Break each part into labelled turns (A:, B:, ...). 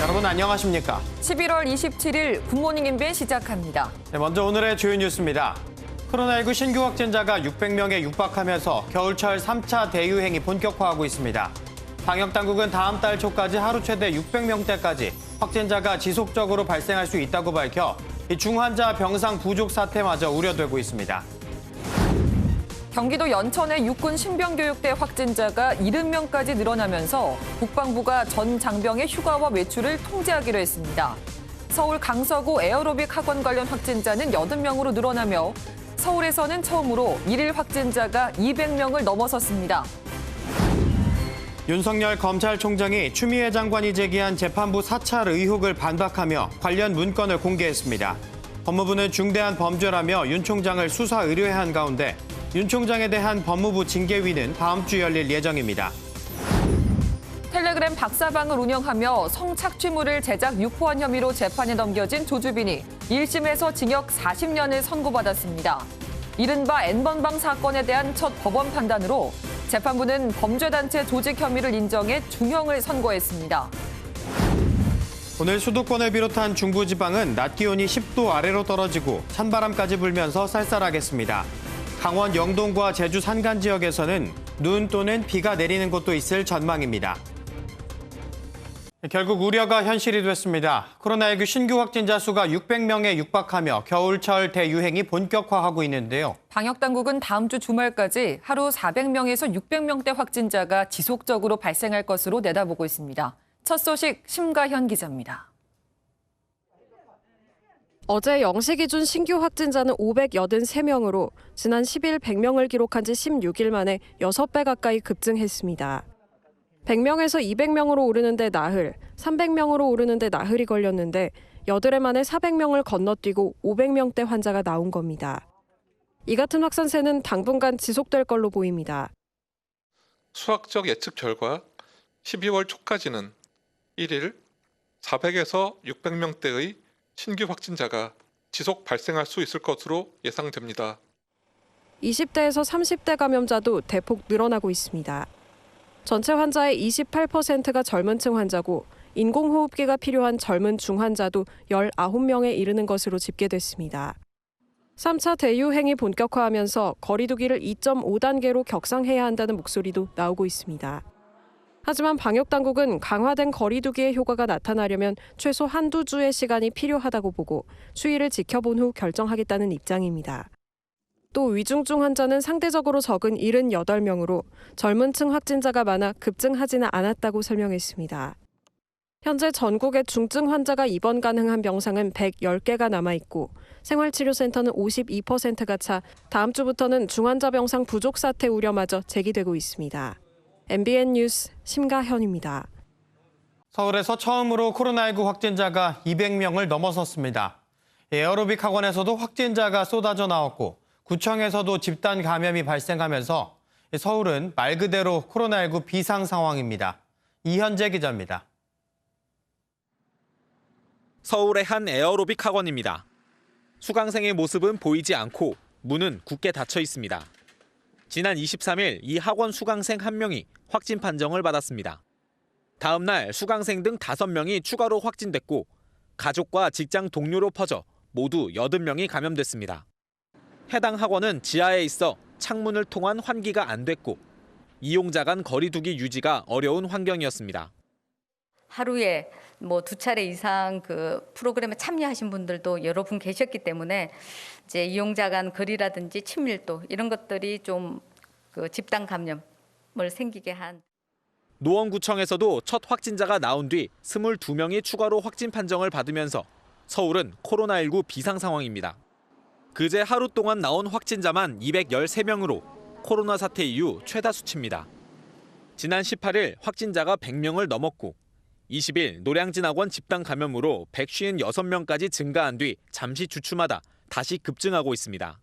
A: 여러분 안녕하십니까?
B: 11월 27일 굿모닝 MBN 시작합니다.
A: 네, 먼저 오늘의 주요 뉴스입니다. 코로나19 신규 확진자가 600명에 육박하면서 겨울철 3차 대유행이 본격화하고 있습니다. 방역당국은 다음 달 초까지 하루 최대 600명대까지 확진자가 지속적으로 발생할 수 있다고 밝혀 이 중환자 병상 부족 사태마저 우려되고 있습니다.
B: 경기도 연천의 육군 신병교육대 확진자가 70명까지 늘어나면서 국방부가 전 장병의 휴가와 외출을 통제하기로 했습니다. 서울 강서구 에어로빅 학원 관련 확진자는 80명으로 늘어나며 서울에서는 처음으로 일일 확진자가 200명을 넘어섰습니다.
A: 윤석열 검찰총장이 추미애 장관이 제기한 재판부 사찰 의혹을 반박하며 관련 문건을 공개했습니다. 법무부는 중대한 범죄라며 윤 총장을 수사 의뢰한 가운데 윤 총장에 대한 법무부 징계위는 다음 주 열릴 예정입니다.
B: 텔레그램 박사방을 운영하며 성착취물을 제작 유포한 혐의로 재판에 넘겨진 조주빈이 1심에서 징역 40년을 선고받았습니다. 이른바 N번방 사건에 대한 첫 법원 판단으로 재판부는 범죄단체 조직 혐의를 인정해 중형을 선고했습니다.
A: 오늘 수도권을 비롯한 중부지방은 낮 기온이 10도 아래로 떨어지고 찬바람까지 불면서 쌀쌀하겠습니다. 강원 영동과 제주 산간 지역에서는 눈 또는 비가 내리는 곳도 있을 전망입니다. 결국 우려가 현실이 됐습니다. 코로나19 신규 확진자 수가 600명에 육박하며 겨울철 대유행이 본격화하고 있는데요.
B: 방역당국은 다음 주 주말까지 하루 400명에서 600명대 확진자가 지속적으로 발생할 것으로 내다보고 있습니다. 첫 소식 심가현 기자입니다.
C: 어제 0시 기준 신규 확진자는 583명으로 지난 10일 100명을 기록한 지 16일 만에 6배 가까이 급증했습니다. 100명에서 200명으로 오르는데 나흘, 300명으로 오르는데 나흘이 걸렸는데 여드레 만에 400명을 건너뛰고 500명대 환자가 나온 겁니다. 이 같은 확산세는 당분간 지속될 걸로 보입니다.
D: 수학적 예측 결과 12월 초까지는 1일 400에서 600명대의 신규 확진자가 지속 발생할 수 있을 것으로 예상됩니다.
C: 20대에서 30대 감염자도 대폭 늘어나고 있습니다. 전체 환자의 28%가 젊은 층 환자고 인공호흡기가 필요한 젊은 중환자도 19명에 이르는 것으로 집계됐습니다. 3차 대유행이 본격화하면서 거리 두기를 2.5단계로 격상해야 한다는 목소리도 나오고 있습니다. 하지만 방역당국은 강화된 거리 두기의 효과가 나타나려면 최소 한두 주의 시간이 필요하다고 보고 추이를 지켜본 후 결정하겠다는 입장입니다. 또 위중증 환자는 상대적으로 적은 78명으로 젊은 층 확진자가 많아 급증하지는 않았다고 설명했습니다. 현재 전국의 중증 환자가 입원 가능한 병상은 110개가 남아있고 생활치료센터는 52%가 차 다음 주부터는 중환자 병상 부족 사태 우려마저 제기되고 있습니다. MBN 뉴스 심가현입니다.
A: 서울에서 처음으로 코로나19 확진자가 200명을 넘어섰습니다. 에어로빅 학원에서도 확진자가 쏟아져 나왔고 구청에서도 집단 감염이 발생하면서 서울은 말 그대로 코로나19 비상 상황입니다. 이현재 기자입니다.
E: 서울의 한 에어로빅 학원입니다. 수강생의 모습은 보이지 않고 문은 굳게 닫혀 있습니다. 지난 23일 이 학원 수강생 1명이 확진 판정을 받았습니다. 다음 날 수강생 등 5명이 추가로 확진됐고 가족과 직장 동료로 퍼져 모두 80명이 감염됐습니다. 해당 학원은 지하에 있어 창문을 통한 환기가 안 됐고 이용자 간 거리 두기 유지가 어려운 환경이었습니다.
F: 하루에 2차례 이상 그 프로그램에 참여하신 분들도 여러 분 계셨기 때문에 이제 이용자 간 거리라든지 친밀도 이런 것들이 좀 그 집단 감염을 생기게 한.
E: 노원구청에서도 첫 확진자가 나온 뒤 22명이 추가로 확진 판정을 받으면서 서울은 코로나19 비상 상황입니다. 그제 하루 동안 나온 확진자만 213명으로 코로나 사태 이후 최다 수치입니다. 지난 18일 확진자가 100명을 넘었고 20일 노량진학원 집단 감염으로 156명까지 증가한 뒤 잠시 주춤하다 다시 급증하고 있습니다.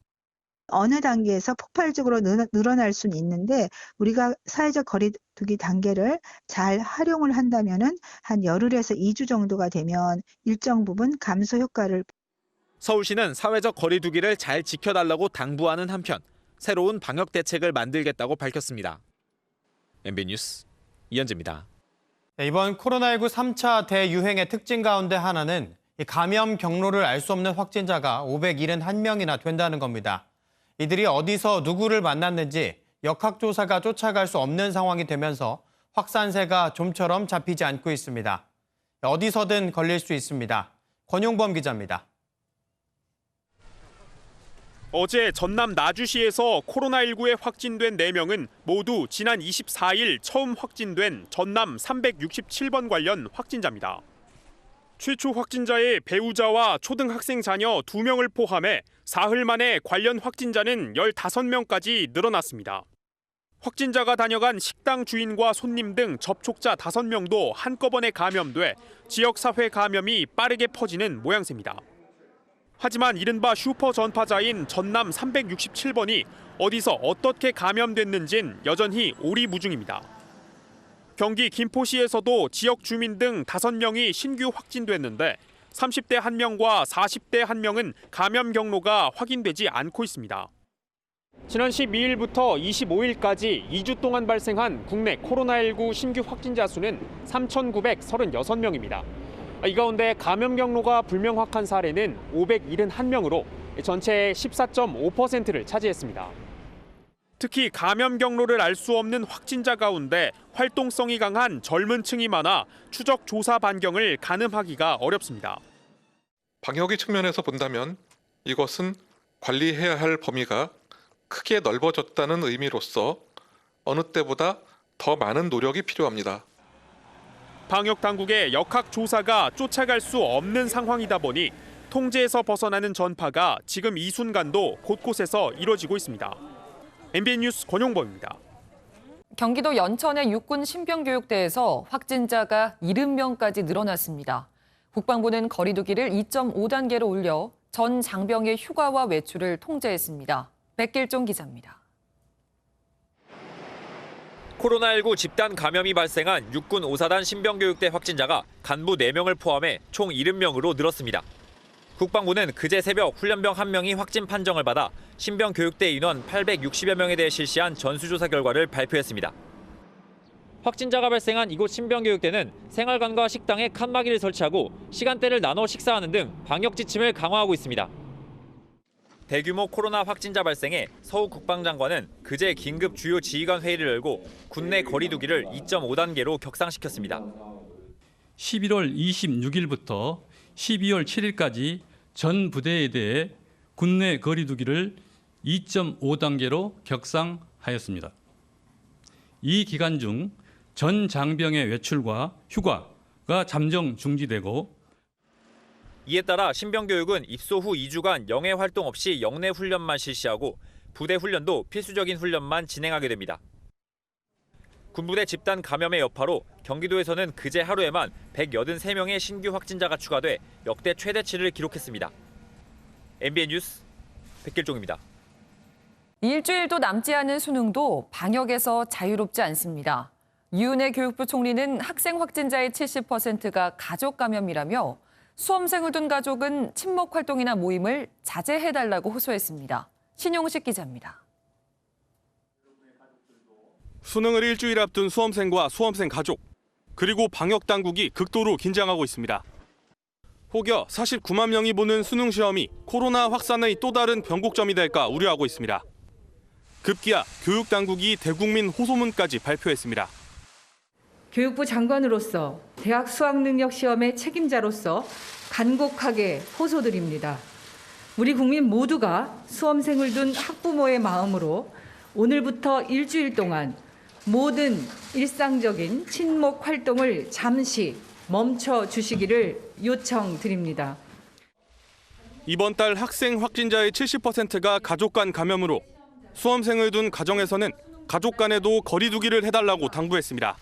G: 어느 단계에서 폭발적으로 늘어날 수는 있는데 우리가 사회적 거리 두기 단계를 잘 활용을 한다면은 한 열흘에서 2주 정도가 되면 일정 부분 감소 효과를.
E: 서울시는 사회적 거리 두기를 잘 지켜달라고 당부하는 한편 새로운 방역 대책을 만들겠다고 밝혔습니다. MBN 뉴스 이현재입니다.
A: 네, 이번 코로나19 3차 대유행의 특징 가운데 하나는 이 감염 경로를 알 수 없는 확진자가 571명이나 된다는 겁니다. 이들이 어디서 누구를 만났는지 역학조사가 쫓아갈 수 없는 상황이 되면서 확산세가 좀처럼 잡히지 않고 있습니다. 어디서든 걸릴 수 있습니다. 권용범 기자입니다.
H: 어제 전남 나주시에서 코로나19에 확진된 4명은 모두 지난 24일 처음 확진된 전남 367번 관련 확진자입니다. 최초 확진자의 배우자와 초등학생 자녀 2명을 포함해 사흘 만에 관련 확진자는 15명까지 늘어났습니다. 확진자가 다녀간 식당 주인과 손님 등 접촉자 5명도 한꺼번에 감염돼 지역사회 감염이 빠르게 퍼지는 모양새입니다. 하지만 이른바 슈퍼 전파자인 전남 367번이 어디서 어떻게 감염됐는진 여전히 오리무중입니다. 경기 김포시에서도 지역 주민 등 5명이 신규 확진됐는데 30대 1명과 40대 1명은 감염 경로가 확인되지 않고 있습니다. 지난 12일부터 25일까지 2주 동안 발생한 국내 코로나19 신규 확진자 수는 3,936명입니다. 이 가운데 감염 경로가 불명확한 사례는 571명으로 전체의 14.5%를 차지했습니다. 특히 감염 경로를 알 수 없는 확진자 가운데 활동성이 강한 젊은 층이 많아 추적 조사 반경을 가늠하기가 어렵습니다.
D: 방역의 측면에서 본다면 이것은 관리해야 할 범위가 크게 넓어졌다는 의미로서 어느 때보다 더 많은 노력이 필요합니다.
H: 방역 당국의 역학 조사가 쫓아갈 수 없는 상황이다 보니 통제에서 벗어나는 전파가 지금 이 순간도 곳곳에서 이뤄지고 있습니다. MBN 뉴스 권용범입니다.
B: 경기도 연천의 육군 신병교육대에서 확진자가 70명까지 늘어났습니다. 국방부는 거리 두기를 2.5단계로 올려 전 장병의 휴가와 외출을 통제했습니다. 백길종 기자입니다.
E: 코로나19 집단 감염이 발생한 육군 5사단 신병교육대 확진자가 간부 4명을 포함해 총 70명으로 늘었습니다. 국방부는 그제 새벽 훈련병 1명이 확진 판정을 받아 신병교육대 인원 860여 명에 대해 실시한 전수조사 결과를 발표했습니다. 확진자가 발생한 이곳 신병교육대는 생활관과 식당에 칸막이를 설치하고 시간대를 나눠 식사하는 등 방역 지침을 강화하고 있습니다. 대규모 코로나 확진자 발생에 서욱 국방장관은 그제 긴급 주요 지휘관 회의를 열고 군내 거리 두기를 2.5단계로 격상시켰습니다.
I: 11월 26일부터 12월 7일까지 전 부대에 대해 군내 거리 두기를 2.5단계로 격상하였습니다. 이 기간 중 전 장병의 외출과 휴가가 잠정 중지되고
E: 이에 따라 신병교육은 입소 후 2주간 영해 활동 없이 영내 훈련만 실시하고 부대 훈련도 필수적인 훈련만 진행하게 됩니다. 군부대 집단 감염의 여파로 경기도에서는 그제 하루에만 183명의 신규 확진자가 추가돼 역대 최대치를 기록했습니다. MBN 뉴스 백길종입니다.
B: 일주일도 남지 않은 수능도 방역에서 자유롭지 않습니다. 유은혜 교육부 총리는 학생 확진자의 70%가 가족 감염이라며 수험생을 둔 가족은 친목 활동이나 모임을 자제해달라고 호소했습니다. 신용식 기자입니다.
H: 수능을 일주일 앞둔 수험생과 수험생 가족, 그리고 방역 당국이 극도로 긴장하고 있습니다. 혹여 49만 명이 보는 수능 시험이 코로나 확산의 또 다른 변곡점이 될까 우려하고 있습니다. 급기야 교육 당국이 대국민 호소문까지 발표했습니다.
J: 교육부 장관으로서 대학 수학능력시험의 책임자로서 간곡하게 호소드립니다. 우리 국민 모두가 수험생을 둔 학부모의 마음으로 오늘부터 일주일 동안 모든 일상적인 친목 활동을 잠시 멈춰 주시기를 요청드립니다.
H: 이번 달 학생 확진자의 70%가 가족 간 감염으로 수험생을 둔 가정에서는 가족 간에도 거리 두기를 해달라고 당부했습니다.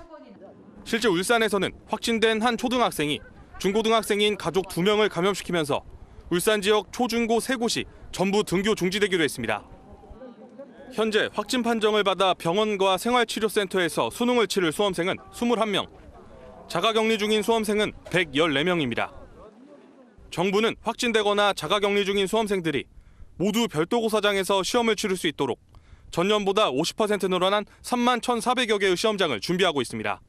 H: 실제 울산에서는 확진된 한 초등학생이 중고등학생인 가족 2명을 감염시키면서 울산 지역 초중고 3곳이 전부 등교 중지되기로 했습니다. 현재 확진 판정을 받아 병원과 생활치료센터에서 수능을 치를 수험생은 21명, 자가격리 중인 수험생은 114명입니다. 정부는 확진되거나 자가격리 중인 수험생들이 모두 별도 고사장에서 시험을 치를 수 있도록 전년보다 50% 늘어난 31,400여 개의 시험장을 준비하고 있습니다.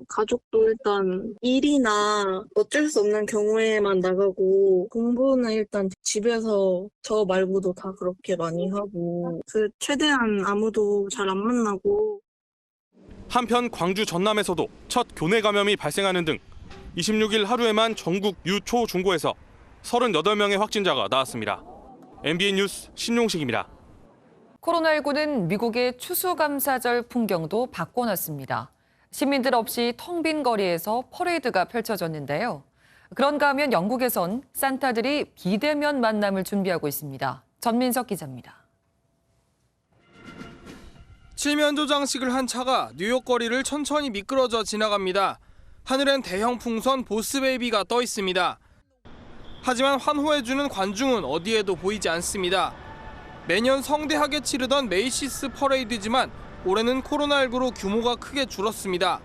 K: 가족도 일단 일이나 어쩔 수 없는 경우에만 나가고 공부는 일단 집에서 저 말고도 다 그렇게 많이 하고 최대한 아무도 잘 안 만나고.
L: 한편 광주 전남에서도 첫 교내 감염이 발생하는 등 26일 하루에만 전국 유초 중고에서 38명의 확진자가 나왔습니다. MBN 뉴스 신용식입니다.
B: 코로나19는 미국의 추수감사절 풍경도 바꿔놨습니다. 시민들 없이 텅 빈 거리에서 퍼레이드가 펼쳐졌는데요. 그런가 하면 영국에선 산타들이 비대면 만남을 준비하고 있습니다. 전민석 기자입니다.
M: 칠면조 장식을 한 차가 뉴욕 거리를 천천히 미끄러져 지나갑니다. 하늘엔 대형 풍선 보스베이비가 떠 있습니다. 하지만 환호해주는 관중은 어디에도 보이지 않습니다. 매년 성대하게 치르던 메이시스 퍼레이드지만 올해는 코로나19로 규모가 크게 줄었습니다.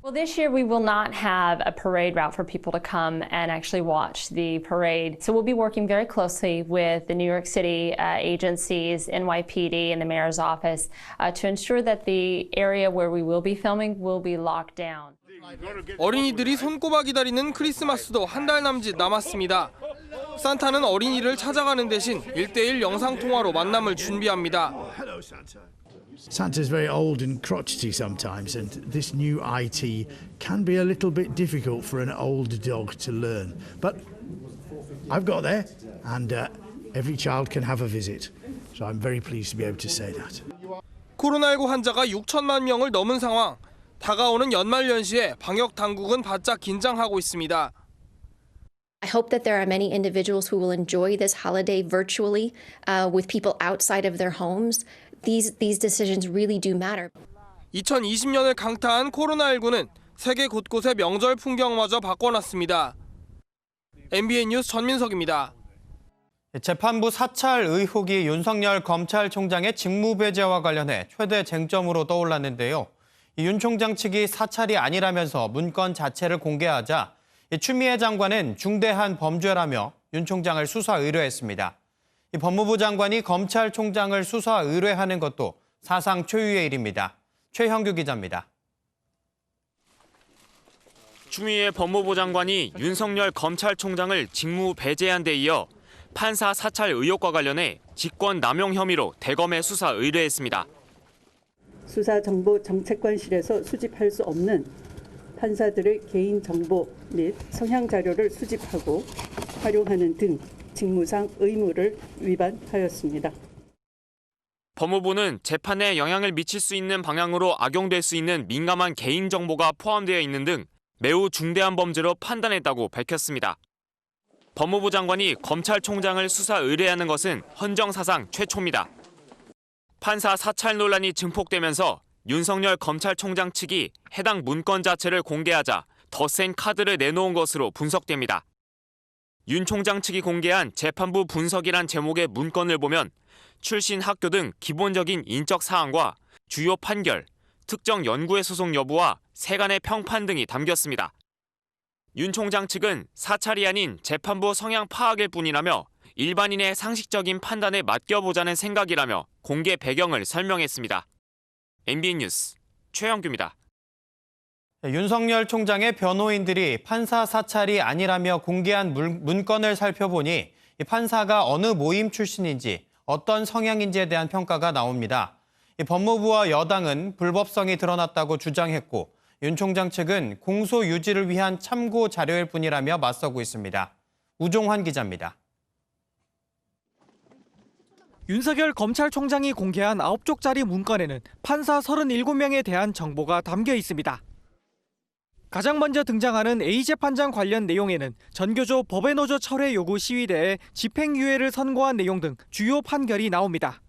N: Well, this year we will not have a parade route for people to come and actually watch the parade. So we'll be working very closely with the New York City agencies, NYPD, and the mayor's office to ensure that the area where we will be filming will be locked down.
M: 어린이들이 손꼽아 기다리는 크리스마스도 한 달 남짓 남았습니다. 산타는 어린이를 찾아가는 대신 1:1 영상통화로 만남을 준비합니다.
O: Santa's very old and crotchety sometimes, and this new IT can be a little bit difficult for an old dog to learn. But I've got there, and every child can have a visit. So I'm very pleased to be able to say that.
M: 코로나19 환자가 6천만 명을 넘은 상황. 다가오는 연말연시에 방역 당국은 바짝 긴장하고 있습니다.
P: I hope that there are many individuals who will enjoy this holiday virtually with people outside of their homes. These decisions really do matter.
M: 2020년을 강타한 코로나19는 세계 곳곳의 명절 풍경마저 바꿔놨습니다. MBN 뉴스 전민석입니다.
A: 재판부 사찰 의혹이 윤석열 검찰총장의 직무배제와 관련해 최대 쟁점으로 떠올랐는데요. 윤 총장 측이 사찰이 아니라면서 문건 자체를 공개하자 추미애 장관은 중대한 범죄라며 윤 총장을 수사 의뢰했습니다. 법무부 장관이 검찰총장을 수사 의뢰하는 것도 사상 초유의 일입니다. 최형규 기자입니다.
E: 추미애 법무부 장관이 윤석열 검찰총장을 직무 배제한 데 이어 판사 사찰 의혹과 관련해 직권 남용 혐의로 대검에 수사 의뢰했습니다.
Q: 수사정보정책관실에서 수집할 수 없는 판사들의 개인정보 및 성향 자료를 수집하고 활용하는 등 직무상 의무를 위반하였습니다.
E: 법무부는 재판에 영향을 미칠 수 있는 방향으로 악용될 수 있는 민감한 개인정보가 포함되어 있는 등 매우 중대한 범죄로 판단했다고 밝혔습니다. 법무부 장관이 검찰총장을 수사 의뢰하는 것은 헌정사상 최초입니다. 판사 사찰 논란이 증폭되면서 윤석열 검찰총장 측이 해당 문건 자체를 공개하자 더 센 카드를 내놓은 것으로 분석됩니다. 윤 총장 측이 공개한 재판부 분석이란 제목의 문건을 보면 출신 학교 등 기본적인 인적 사항과 주요 판결, 특정 연구의 소속 여부와 세간의 평판 등이 담겼습니다. 윤 총장 측은 사찰이 아닌 재판부 성향 파악일 뿐이라며 일반인의 상식적인 판단에 맡겨보자는 생각이라며 공개 배경을 설명했습니다. MBN 뉴스 최영규입니다.
A: 윤석열 총장의 변호인들이 판사 사찰이 아니라며 공개한 문건을 살펴보니 판사가 어느 모임 출신인지 어떤 성향인지에 대한 평가가 나옵니다. 법무부와 여당은 불법성이 드러났다고 주장했고 윤 총장 측은 공소 유지를 위한 참고 자료일 뿐이라며 맞서고 있습니다. 우종환 기자입니다.
R: 윤석열 검찰총장이 공개한 9쪽짜리 문건에는 판사 37명에 대한 정보가 담겨 있습니다. 가장 먼저 등장하는 A재판장 관련 내용에는 전교조 법외노조 철회 요구 시위대에 집행유예를 선고한 내용 등 주요 판결이 나옵니다.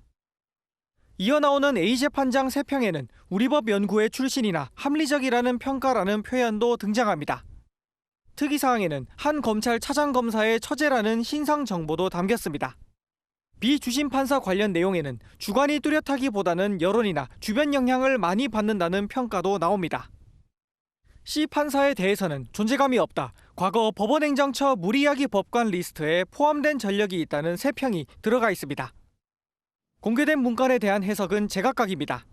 R: 이어 나오는 A재판장 3평에는 우리법 연구회 출신이나 합리적이라는 평가라는 표현도 등장합니다. 특이사항에는 한 검찰 차장검사의 처제라는 신상 정보도 담겼습니다. 비주심 판사 관련 내용에는 주관이 뚜렷하기보다는 여론이나 주변 영향을 많이 받는다는 평가도 나옵니다. C 판사에 대해서는 존재감이 없다, 과거 법원행정처 무리야기 법관 리스트에 포함된 전력이 있다는 3평이 들어가 있습니다. 공개된 문건에 대한 해석은 제각각입니다.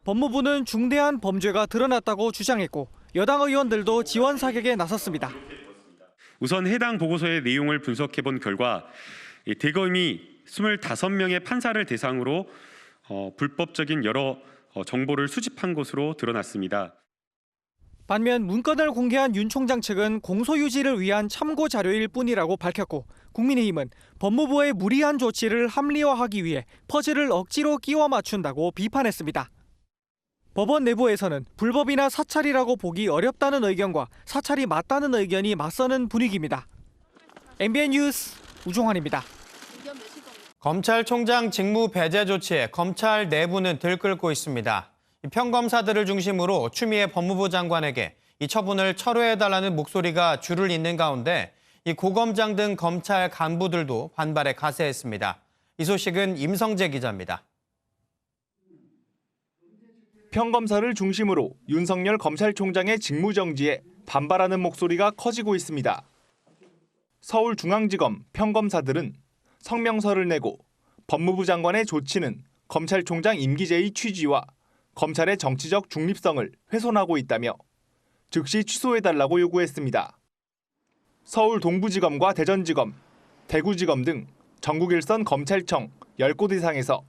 R: 법무부는 중대한 범죄가 드러났다고 주장했고 여당 의원들도 지원 사격에 나섰습니다.
H: 우선 해당 보고서의 내용을 분석해본 결과 대검이 25명의 판사를 대상으로 불법적인 여러 정보를 수집한 것으로 드러났습니다.
R: 반면 문건을 공개한 윤 총장 측은 공소유지를 위한 참고 자료일 뿐이라고 밝혔고 국민의힘은 법무부의 무리한 조치를 합리화하기 위해 퍼즐을 억지로 끼워 맞춘다고 비판했습니다. 법원 내부에서는 불법이나 사찰이라고 보기 어렵다는 의견과 사찰이 맞다는 의견이 맞서는 분위기입니다. MBN 뉴스 우종환입니다.
A: 검찰총장 직무 배제 조치에 검찰 내부는 들끓고 있습니다. 평검사들을 중심으로 추미애 법무부 장관에게 이 처분을 철회해달라는 목소리가 줄을 잇는 가운데 이 고검장 등 검찰 간부들도 반발에 가세했습니다. 이 소식은 임성재 기자입니다.
S: 평검사를 중심으로 윤석열 검찰총장의 직무정지에 반발하는 목소리가 커지고 있습니다. 서울중앙지검 평검사들은 성명서를 내고 법무부 장관의 조치는 검찰총장 임기제의 취지와 검찰의 정치적 중립성을 훼손하고 있다며 즉시 취소해달라고 요구했습니다. 서울 동부지검과 대전지검, 대구지검 등 전국 일선 검찰청 10곳 이상에서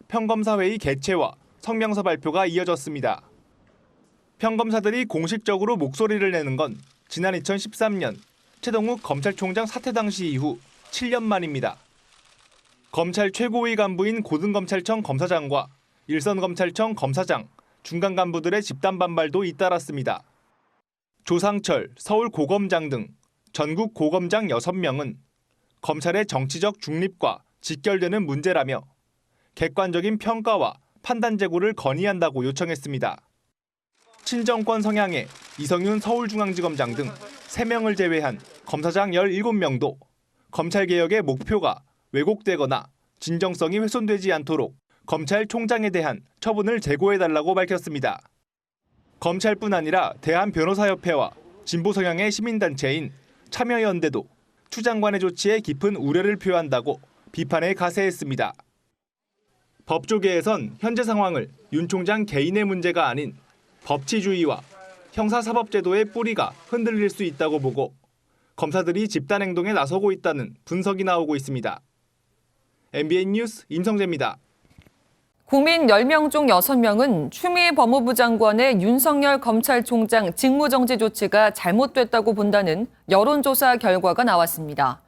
S: 평검사회의 개최와 성명서 발표가 이어졌습니다. 평검사들이 공식적으로 목소리를 내는 건 지난 2013년 최동욱 검찰총장 사퇴 당시 이후 7년 만입니다. 검찰 최고위 간부인 고등검찰청 검사장과 일선검찰청 검사장, 중간 간부들의 집단 반발도 잇따랐습니다. 조상철 서울고검장 등 전국 고검장 6명은 검찰의 정치적 중립과 직결되는 문제라며 객관적인 평가와 판단 제고를 건의한다고 요청했습니다. 친정권 성향의 이성윤 서울중앙지검장 등 3명을 제외한 검사장 17명도 검찰개혁의 목표가 왜곡되거나 진정성이 훼손되지 않도록 검찰총장에 대한 처분을 재고해달라고 밝혔습니다. 검찰뿐 아니라 대한변호사협회와 진보 성향의 시민단체인 참여연대도 추 장관의 조치에 깊은 우려를 표한다고 비판에 가세했습니다. 법조계에선 현재 상황을 윤 총장 개인의 문제가 아닌 법치주의와 형사사법제도의 뿌리가 흔들릴 수 있다고 보고 검사들이 집단행동에 나서고 있다는 분석이 나오고 있습니다. MBN 뉴스 임성재입니다.
B: 국민 10명 중 6명은 추미애 법무부 장관의 윤석열 검찰총장 직무정지 조치가 잘못됐다고 본다는 여론조사 결과가 나왔습니다.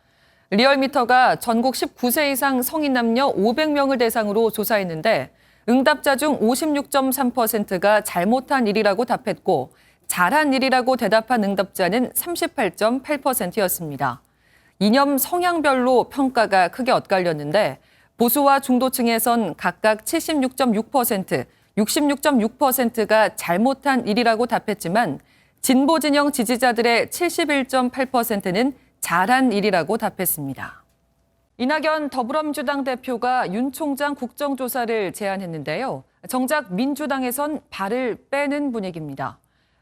B: 리얼미터가 전국 19세 이상 성인 남녀 500명을 대상으로 조사했는데 응답자 중 56.3%가 잘못한 일이라고 답했고 잘한 일이라고 대답한 응답자는 38.8%였습니다. 이념 성향별로 평가가 크게 엇갈렸는데 보수와 중도층에선 각각 76.6%, 66.6%가 잘못한 일이라고 답했지만 진보 진영 지지자들의 71.8%는 잘한 일이라고 답했습니다. 이낙연 더불어민주당 대표가 윤 총장 국정조사를 제안했는데요. 정작 민주당에선 발을 빼는 분위기입니다.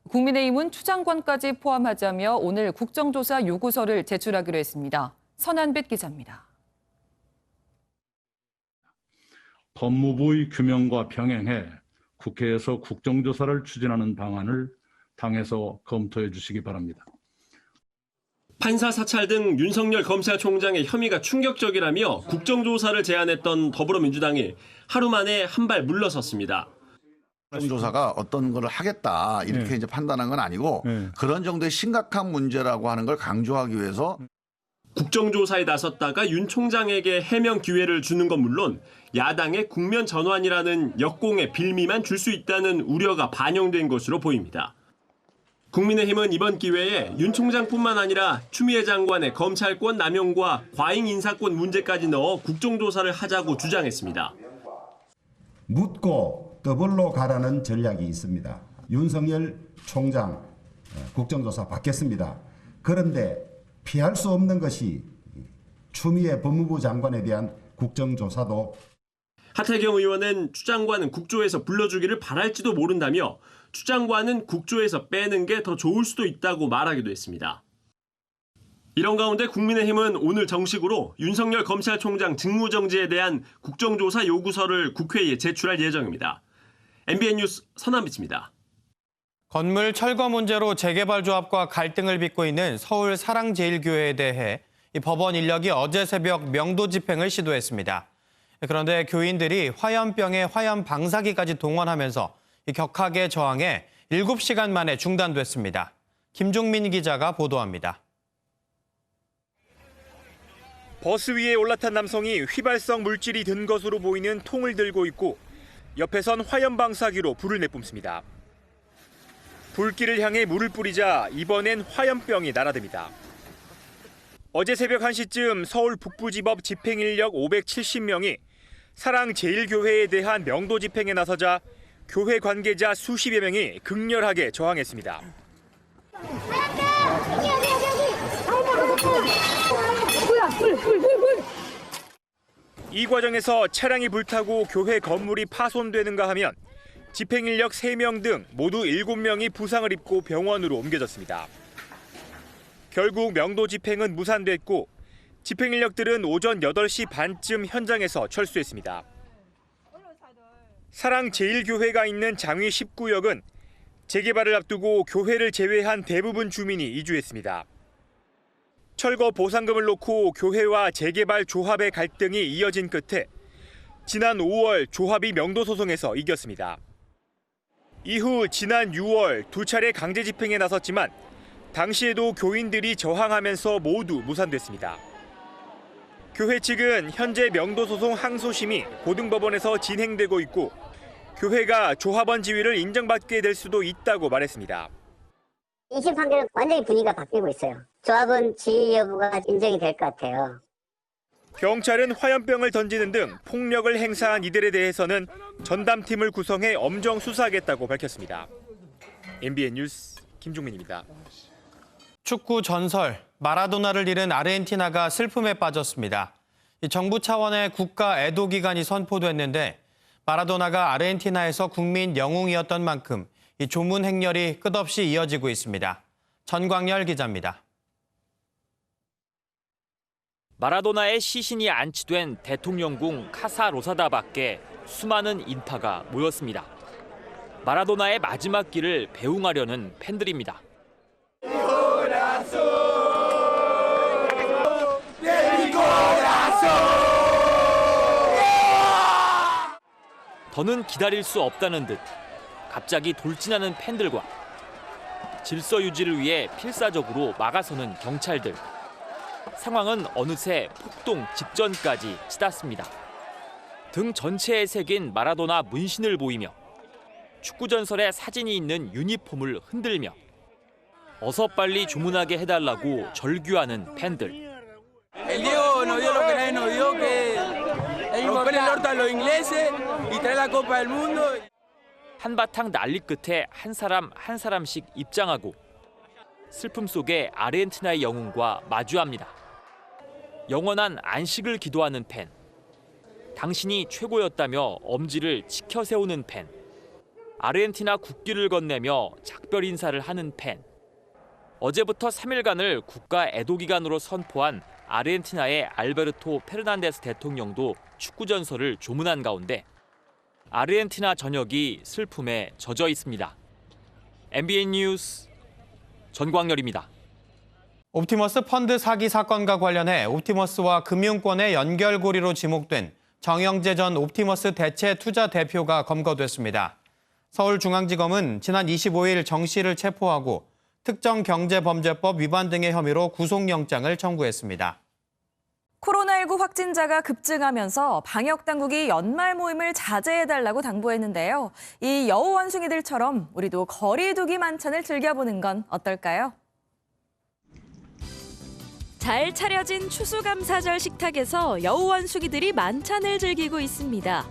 B: 국민의힘은 추 장관까지 포함하자며 오늘 국정조사 요구서를 제출하기로 했습니다. 선한빛 기자입니다.
T: 법무부의 규명과 병행해 국회에서 국정조사를 추진하는 방안을 당에서 검토해 주시기 바랍니다.
U: 판사 사찰 등 윤석열 검찰총장의 혐의가 충격적이라며 국정조사를 제안했던 더불어민주당이 하루 만에 한 발 물러섰습니다.
V: 국정조사가 어떤 걸 하겠다 이렇게 이제 판단한 건 아니고 그런 정도의 심각한 문제라고 하는 걸 강조하기 위해서
U: 국정조사에 나섰다가 윤 총장에게 해명 기회를 주는 건 물론 야당의 국면 전환이라는 역공의 빌미만 줄 수 있다는 우려가 반영된 것으로 보입니다. 국민의힘은 이번 기회에 윤 총장뿐만 아니라 추미애 장관의 검찰권 남용과 과잉 인사권 문제까지 넣어 국정조사를 하자고 주장했습니다.
W: 묻고 더블로 가라는 전략이 있습니다. 윤석열 총장 국정조사 받겠습니다. 그런데 피할 수 없는 것이 추미애 법무부 장관에 대한 국정조사도.
U: 하태경 의원은 추 장관은 국조에서 불러주기를 바랄지도 모른다며 추 장관은 국조에서 빼는 게 더 좋을 수도 있다고 말하기도 했습니다. 이런 가운데 국민의힘은 오늘 정식으로 윤석열 검찰총장 직무정지에 대한 국정조사 요구서를 국회에 제출할 예정입니다. MBN 뉴스 서남비치입니다.
A: 건물 철거 문제로 재개발 조합과 갈등을 빚고 있는 서울 사랑제일교회에 대해 이 법원 인력이 어제 새벽 명도 집행을 시도했습니다. 그런데 교인들이 화염병에 화염 방사기까지 동원하면서 격하게 저항해 7시간 만에 중단됐습니다. 김종민 기자가 보도합니다.
C: 버스 위에 올라탄 남성이 휘발성 물질이 든 것으로 보이는 통을 들고 있고 옆에선 화염 방사기로 불을 내뿜습니다. 불길을 향해 물을 뿌리자 이번엔 화염병이 날아듭니다. 어제 새벽 1시쯤 서울 북부지법 집행인력 570명이 사랑제일교회에 대한 명도 집행에 나서자 교회 관계자 수십여 명이 극렬하게 저항했습니다. 이 과정에서 차량이 불타고 교회 건물이 파손되는가 하면 집행인력 3명 등 모두 7명이 부상을 입고 병원으로 옮겨졌습니다. 결국 명도 집행은 무산됐고 집행인력들은 오전 8시 반쯤 현장에서 철수했습니다. 사랑제일교회가 있는 장위 19역은 재개발을 앞두고 교회를 제외한 대부분 주민이 이주했습니다. 철거 보상금을 놓고 교회와 재개발 조합의 갈등이 이어진 끝에 지난 5월 조합이 명도 소송에서 이겼습니다. 이후 지난 6월 2차례 강제 집행에 나섰지만 당시에도 교인들이 저항하면서 모두 무산됐습니다. 교회 측은 현재 명도 소송 항소심이 고등법원에서 진행되고 있고 교회가 조합원 지위를 인정받게 될 수도 있다고 말했습니다.
F: 2심 판결은 완전히 분위기가 바뀌고 있어요. 조합원 지위 여부가 인정이 될 것 같아요.
C: 경찰은 화염병을 던지는 등 폭력을 행사한 이들에 대해서는 전담팀을 구성해 엄정 수사하겠다고 밝혔습니다. MBN 뉴스 김종민입니다.
A: 축구 전설 마라도나를 잃은 아르헨티나가 슬픔에 빠졌습니다. 정부 차원의 국가 애도 기간이 선포됐는데 마라도나가 아르헨티나에서 국민 영웅이었던 만큼 이 조문 행렬이 끝없이 이어지고 있습니다. 전광열 기자입니다.
G: 마라도나의 시신이 안치된 대통령궁 카사 로사다 밖에 수많은 인파가 모였습니다. 마라도나의 마지막 길을 배웅하려는 팬들입니다. 더는 기다릴 수 없다는 듯 갑자기 돌진하는 팬들과 질서 유지를 위해 필사적으로 막아서는 경찰들. 상황은 어느새 폭동 직전까지 치닫습니다. 등 전체에 새긴 마라도나 문신을 보이며 축구 전설의 사진이 있는 유니폼을 흔들며 어서 빨리 주문하게 해달라고 절규하는 팬들. 한바탕 난리 끝에 한 사람 한 사람씩 입장하고 슬픔 속에 아르헨티나의 영웅과 마주합니다. 영원한 안식을 기도하는 팬. 당신이 최고였다며 엄지를 치켜 세우는 팬. 아르헨티나 국기를 건네며 작별 인사를 하는 팬. 어제부터 3일간을 국가 애도 기간으로 선포한 아르헨티나의 알베르토 페르난데스 대통령도 축구 전설을 조문한 가운데 아르헨티나 전역이 슬픔에 젖어 있습니다. MBN 뉴스 전광열입니다.
A: 옵티머스 펀드 사기 사건과 관련해 옵티머스와 금융권의 연결고리로 지목된 정영재 전 옵티머스 대체 투자 대표가 검거됐습니다. 서울중앙지검은 지난 25일 정 씨를 체포하고 특정경제범죄법 위반 등의 혐의로 구속영장을 청구했습니다.
B: 코로나19 확진자가 급증하면서 방역당국이 연말 모임을 자제해달라고 당부했는데요. 이 여우 원숭이들처럼 우리도 거리 두기 만찬을 즐겨보는 건 어떨까요?
X: 잘 차려진 추수감사절 식탁에서 여우 원숭이들이 만찬을 즐기고 있습니다.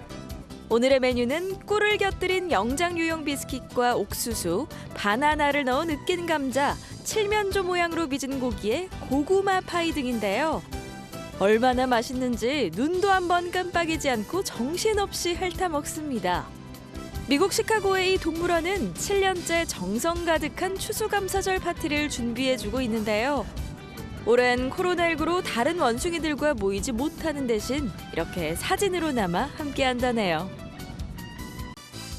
X: 오늘의 메뉴는 꿀을 곁들인 영장류용 비스킷과 옥수수, 바나나를 넣은 으깬 감자, 칠면조 모양으로 빚은 고기에 고구마 파이 등인데요. 얼마나 맛있는지 눈도 한번 깜빡이지 않고 정신없이 핥아 먹습니다. 미국 시카고의 이 동물원은 7년째 정성 가득한 추수감사절 파티를 준비해주고 있는데요. 올해는 코로나19로 다른 원숭이들과 모이지 못하는 대신 이렇게 사진으로나마 함께한다네요.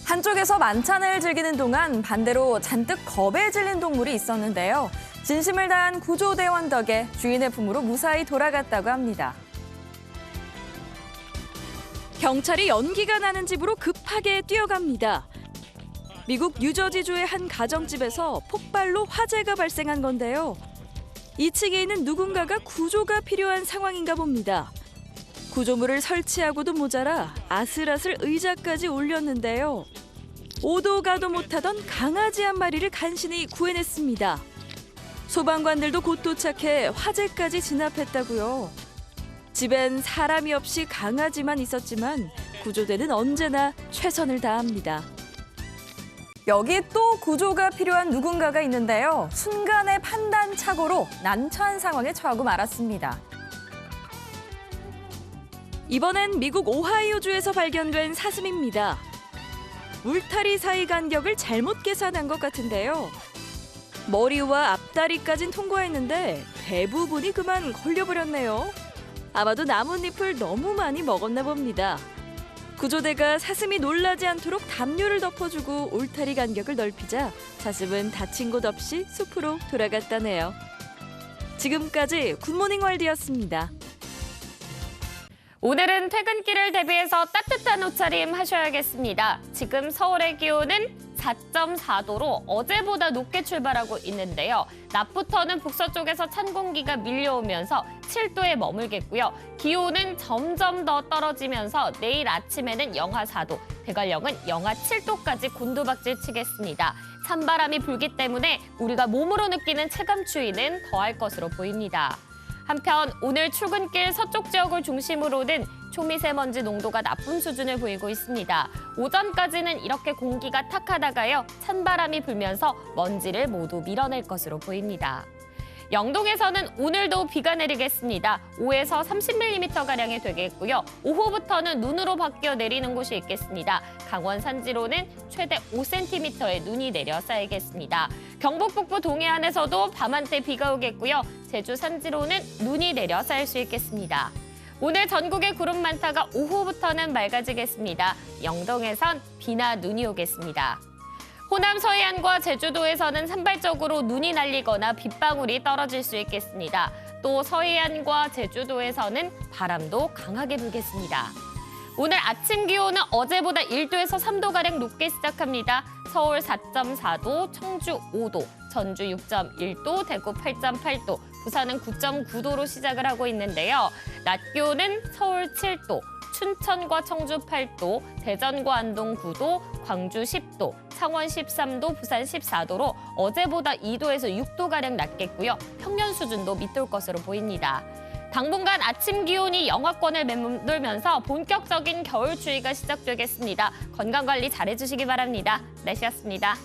B: 한쪽에서 만찬을 즐기는 동안 반대로 잔뜩 겁에 질린 동물이 있었는데요. 진심을 다한 구조대원 덕에 주인의 품으로 무사히 돌아갔다고 합니다.
X: 경찰이 연기가 나는 집으로 급하게 뛰어갑니다. 미국 뉴저지주의 한 가정집에서 폭발로 화재가 발생한 건데요. 2층에 있는 누군가가 구조가 필요한 상황인가 봅니다. 구조물을 설치하고도 모자라 아슬아슬 의자까지 올렸는데요. 오도 가도 못하던 강아지 한 마리를 간신히 구해냈습니다. 소방관들도 곧 도착해 화재까지 진압했다고요. 집엔 사람이 없이 강아지만 있었지만 구조대는 언제나 최선을 다합니다.
B: 여기 또 구조가 필요한 누군가가 있는데요. 순간의 판단 착오로 난처한 상황에 처하고 말았습니다.
X: 이번엔 미국 오하이오주에서 발견된 사슴입니다. 울타리 사이 간격을 잘못 계산한 것 같은데요. 머리와 앞다리까진 통과했는데 대부분이 그만 걸려버렸네요. 아마도 나뭇잎을 너무 많이 먹었나 봅니다. 구조대가 사슴이 놀라지 않도록 담요를 덮어주고 울타리 간격을 넓히자 사슴은 다친 곳 없이 숲으로 돌아갔다네요. 지금까지 굿모닝 월드였습니다.
D: 오늘은 퇴근길을 대비해서 따뜻한 옷차림 하셔야겠습니다. 지금 서울의 기온은 4.4도로 어제보다 높게 출발하고 있는데요. 낮부터는 북서쪽에서 찬 공기가 밀려오면서 7도에 머물겠고요. 기온은 점점 더 떨어지면서 내일 아침에는 영하 4도, 대관령은 영하 7도까지 곤두박질 치겠습니다. 찬바람이 불기 때문에 우리가 몸으로 느끼는 체감 추위는 더할 것으로 보입니다. 한편 오늘 출근길 서쪽 지역을 중심으로는 초미세먼지 농도가 나쁜 수준을 보이고 있습니다. 오전까지는 이렇게 공기가 탁하다가요. 찬바람이 불면서 먼지를 모두 밀어낼 것으로 보입니다. 영동에서는 오늘도 비가 내리겠습니다. 5에서 30mm가량이 되겠고요. 오후부터는 눈으로 바뀌어 내리는 곳이 있겠습니다. 강원 산지로는 최대 5cm의 눈이 내려 쌓이겠습니다. 경북 북부 동해안에서도 밤한때 비가 오겠고요. 제주 산지로는 눈이 내려 쌓일 수 있겠습니다. 오늘 전국의 구름 많다가 오후부터는 맑아지겠습니다. 영동에선 비나 눈이 오겠습니다. 호남 서해안과 제주도에서는 산발적으로 눈이 날리거나 빗방울이 떨어질 수 있겠습니다. 또 서해안과 제주도에서는 바람도 강하게 불겠습니다. 오늘 아침 기온은 어제보다 1도에서 3도가량 높게 시작합니다. 서울 4.4도, 청주 5도, 전주 6.1도, 대구 8.8도, 부산은 9.9도로 시작을 하고 있는데요. 낮 기온은 서울 7도, 춘천과 청주 8도, 대전과 안동 9도, 광주 10도, 창원 13도, 부산 14도로 어제보다 2도에서 6도가량 낮겠고요. 평년 수준도 밑돌 것으로 보입니다. 당분간 아침 기온이 영하권을 맴돌면서 본격적인 겨울 추위가 시작되겠습니다. 건강관리 잘해주시기 바랍니다. 날씨였습니다.